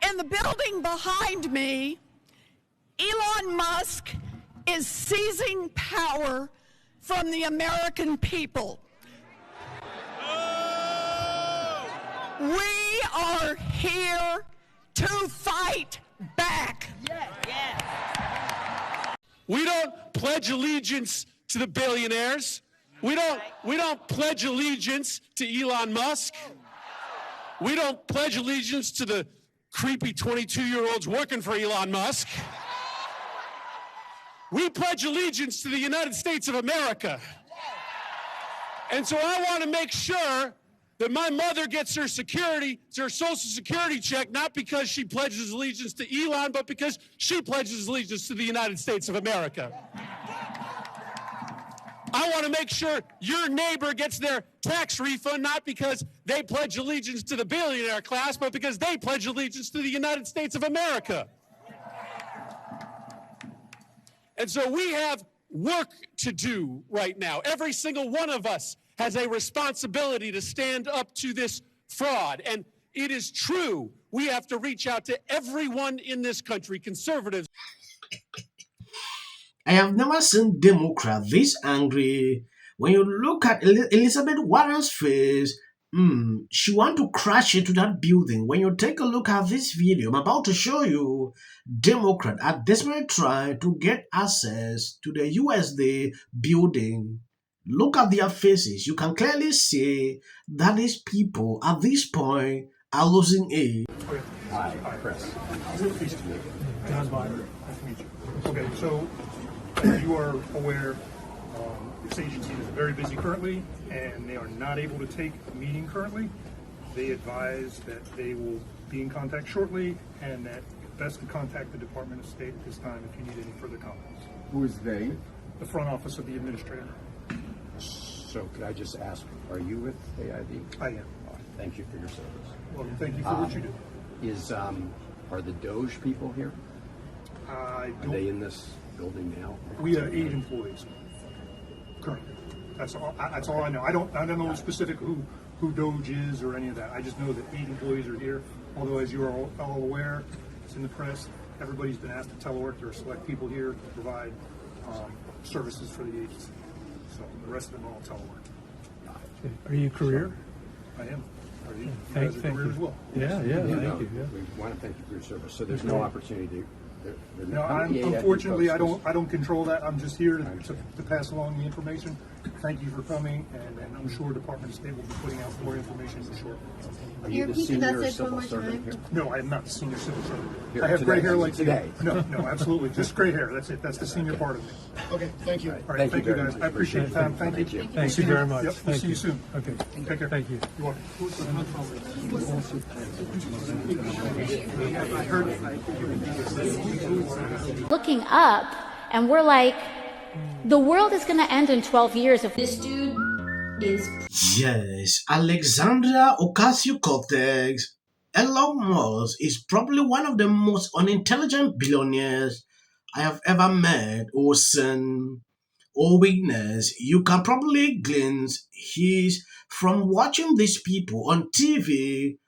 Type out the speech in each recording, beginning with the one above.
In the building behind me, Elon Musk is seizing power from the American people. We are here to fight back. We don't pledge allegiance to the billionaires. We don't pledge allegiance to Elon Musk. We don't pledge allegiance to the creepy 22-year-olds working for Elon Musk. We pledge allegiance to the United States of America. And so I want to make sure that my mother gets her Social Security check, not because she pledges allegiance to Elon, but because she pledges allegiance to the United States of America. I want to make sure your neighbor gets their tax refund, not because they pledge allegiance to the billionaire class, but because they pledge allegiance to the United States of America. And so we have work to do right now. Every single one of us has a responsibility to stand up to this fraud. And it is true, we have to reach out to everyone in this country, conservatives. I have never seen Democrats this angry. When you look at Elizabeth Warren's face, she wants to crash into that building. When you take a look at this video, I'm about to show you, Democrats are desperately trying to get access to the USAID building. Look at their faces. You can clearly see that these people at this point are losing aid. Hi, Chris. Pleased to meet you. John Byron. Nice to meet you. Okay, so as you are aware, this agency is very busy currently, and they are not able to take a meeting currently. They advise that they will be in contact shortly, and that it's best to contact the Department of State at this time if you need any further comments. Who is they? The front office of the administrator. So could I just ask, are you with AID? I am. Thank you for your service. Well, thank you for what you do. Are the DOGE people here? I Are they in this building now? We have 8 employees currently. That's all I know. I don't know specific who DOGE is or any of that. I just know that 8 employees are here. Although, as you are all aware, it's in the press. Everybody's been asked to telework. There are select people here to provide services for the agency. So the rest of them are all telework. Are you career? I am. Are you? Thank You guys are career you. as well. Yeah, thank you. Yeah. We want to thank you for your service. So there's no opportunity to... No, unfortunately, I don't control that. I'm just here to pass along the information. Thank you for coming, and I'm sure Department of State will be putting out more information shortly. Are you the senior civil servant here? No, I am not the senior civil servant. Here, I have gray hair like today. you. No, absolutely. Just gray hair. That's it. That's the senior part of me. Okay, thank you. All right, thank you guys. I appreciate the time. Thank you. Thank you very much. Yep, we'll see you soon. Okay. Take care. Thank you. You're welcome. Looking up, and we're like, the world is going to end in 12 years if this dude is... Yes, Alexandria Ocasio-Cortez, Elon Musk is probably one of the most unintelligent billionaires I have ever met or seen or witnessed. You can probably glimpse his from watching these people on TV.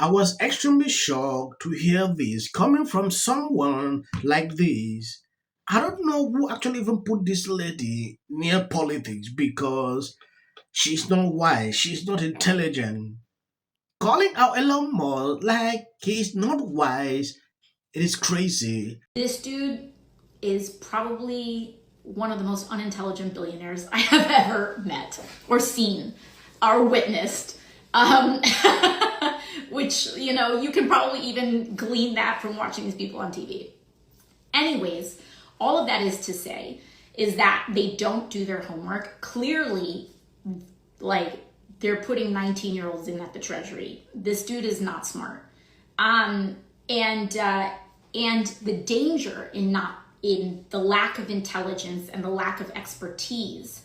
I was extremely shocked to hear this coming from someone like this. I don't know who actually even put this lady near politics because she's not wise, she's not intelligent. Calling out Elon Musk like he's not wise, it is crazy. This dude is probably one of the most unintelligent billionaires I have ever met or seen or witnessed. Which, you know, you can probably even glean that from watching these people on TV. Anyways, all of that is to say is that they don't do their homework. Clearly, like, they're putting 19-year-olds in at the Treasury. This dude is not smart. And the danger in the lack of intelligence and the lack of expertise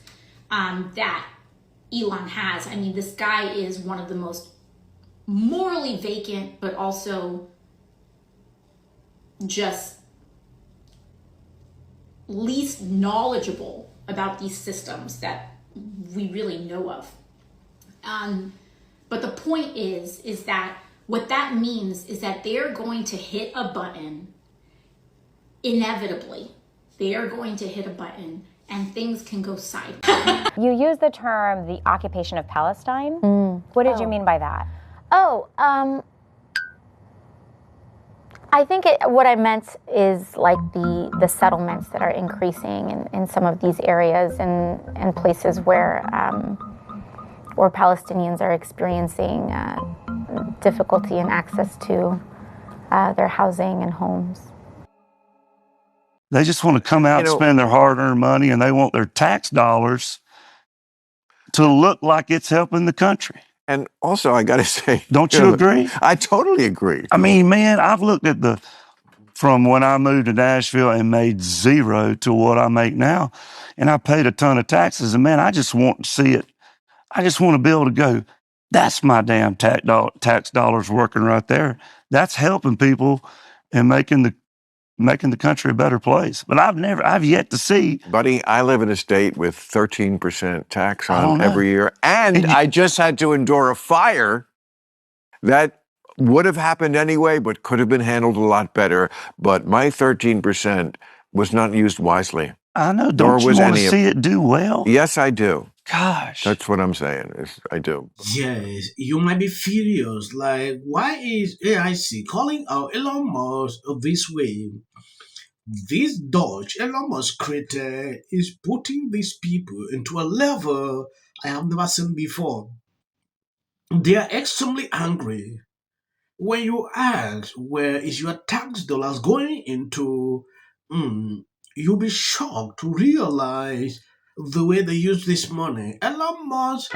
that Elon has. I mean, this guy is one of the most morally vacant, but also just least knowledgeable about these systems that we really know of. But the point is that What that means is that they're going to hit a button, inevitably. They are going to hit a button and things can go sideways. You use the term the occupation of Palestine. What did you mean by that? I think what I meant is like the settlements that are increasing in some of these areas and places where Palestinians are experiencing difficulty in access to their housing and homes. They just want to come out and spend their hard-earned money, and they want their tax dollars to look like it's helping the country. And also, I got to say... Don't you agree? I totally agree. I mean, man, I've looked at from when I moved to Nashville and made zero to what I make now, and I paid a ton of taxes, and man, I just want to see it. I just want to be able to go, that's my damn tax dollars working right there. That's helping people and making the country a better place. But I've yet to see. Buddy, I live in a state with 13% tax on every year. And I just had to endure a fire that would have happened anyway, but could have been handled a lot better. But my 13% was not used wisely. I know. Don't you want to see it do well? Yes, I do. Gosh. That's what I'm saying. I do. Yes, you might be furious. Like, why is AIC calling out Elon Musk this way? This DOGE Elon Musk created is putting these people into a level I have never seen before. They are extremely angry. When you ask where is your tax dollars going into, you'll be shocked to realize the way they use this money. Elon Musk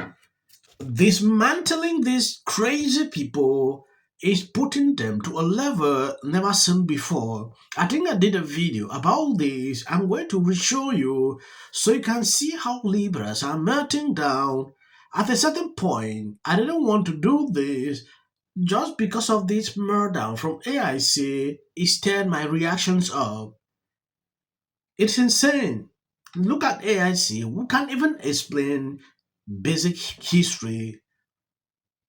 dismantling these crazy people is putting them to a level never seen before. I think I did a video about this. I'm going to show you so you can see how liberals are melting down. At a certain point, I didn't want to do this just because of this meltdown from AIC. It stirred my reactions up. It's insane. Look at AIC, who can't even explain basic history.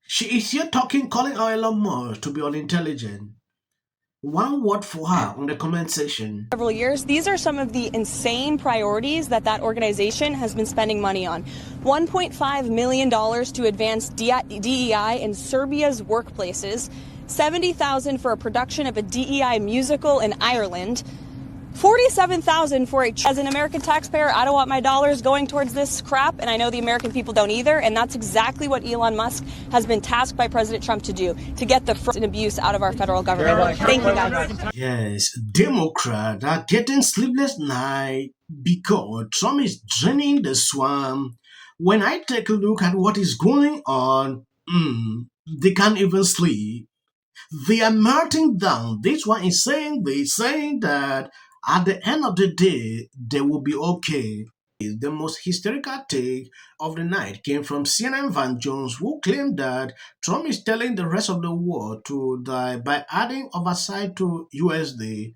She is here calling our Elon Musk to be unintelligent. One word for her on the comment section. Several years, these are some of the insane priorities that organization has been spending money on. $1.5 million to advance DEI in Serbia's workplaces, $70,000 for a production of a DEI musical in Ireland, $47,000 for as an American taxpayer, I don't want my dollars going towards this crap, and I know the American people don't either, and that's exactly what Elon Musk has been tasked by President Trump to do, to get the fraud and abuse out of our federal government. Thank you, guys. Yes, Democrats are getting sleepless night because Trump is draining the swamp. When I take a look at what is going on, they can't even sleep. They are melting down. This one is saying this, saying that. At the end of the day, they will be okay. The most hysterical take of the night came from CNN Van Jones, who claimed that Trump is telling the rest of the world to die by adding oversight to USD.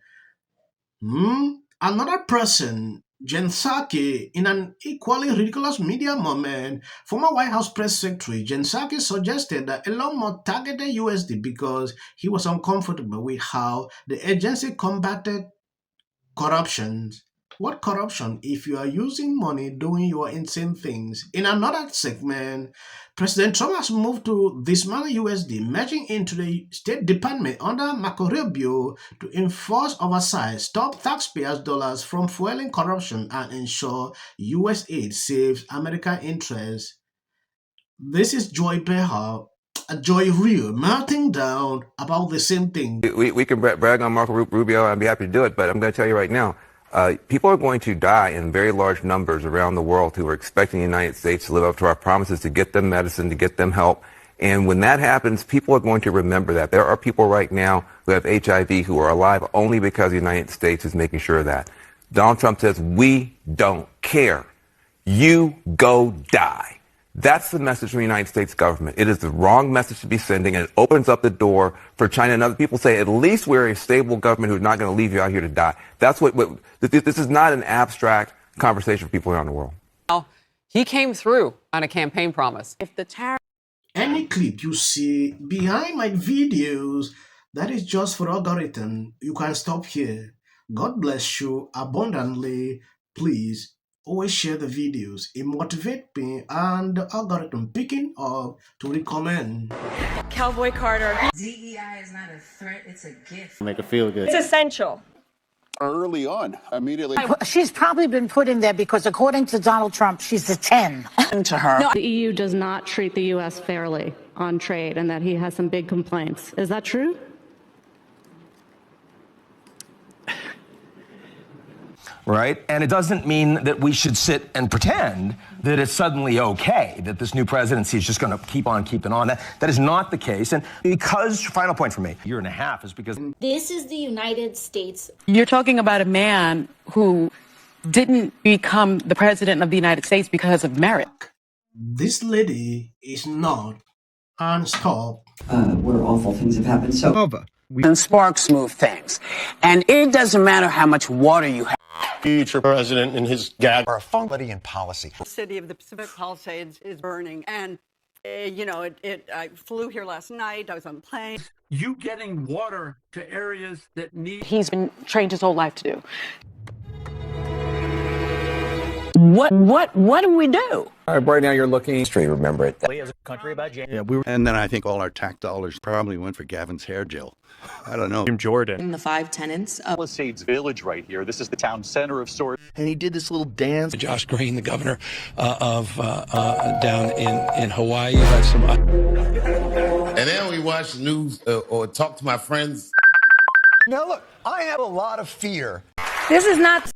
Another person, Jen Psaki, in an equally ridiculous media moment, former White House press secretary Jen Psaki suggested that Elon Musk targeted USD because he was uncomfortable with how the agency combated corruption. What corruption if you are using money doing your insane things? In another segment, President Trump has moved to dismantle USD, merging into the State Department under Marco Rubio to enforce oversight, stop taxpayers' dollars from fueling corruption, and ensure USAID saves American interests. This is Joy Behar. Joy Real melting down about the same thing. We can brag on Marco Rubio. I'd be happy to do it, but I'm going to tell you right now, people are going to die in very large numbers around the world who are expecting the United States to live up to our promises to get them medicine, to get them help. And when that happens, people are going to remember that. There are people right now who have HIV who are alive only because the United States is making sure of that. Donald Trump says, we don't care. You go die. That's the message from the United States government. It is the wrong message to be sending, and it opens up the door for China and other people say, at least we're a stable government who's not going to leave you out here to die. That's this is not an abstract conversation for people around the world. He came through on a campaign promise. If the tariff Any clip you see behind my videos that is just for algorithm, you can stop here. God bless you abundantly. Please always share the videos. It motivates me and the algorithm picking up to recommend. Cowboy Carter. DEI is not a threat, it's a gift. Make it feel good. It's essential. Early on, immediately. She's probably been put in there because, according to Donald Trump, she's a 10. To her. The EU does not treat the U.S. fairly on trade and that he has some big complaints. Is that true? Right? And it doesn't mean that we should sit and pretend that it's suddenly okay, that this new presidency is just going to keep on keeping on. That is not the case. And because, final point for me, a year and a half is because... This is the United States. You're talking about a man who didn't become the president of the United States because of merit. This lady is not unstopped. Where awful things have happened. So over. And sparks move things. And it doesn't matter how much water you have. Future president and his gag are a funky in policy. The city of the Pacific Palisades is burning. And, I flew here last night. I was on a plane. You getting water to areas that need... He's been trained his whole life to do. What do we do? Right now you're looking history, remember it. As a country about Yeah, and then I think all our tax dollars probably went for Gavin's hair gel. I don't know. From Jordan. In the 5 tenants of Palisades Village right here. This is the town center of sorts. And he did this little dance. Josh Green, the governor of down in Hawaii. Had some, And then we watch the news or talk to my friends. Now look, I have a lot of fear. This is not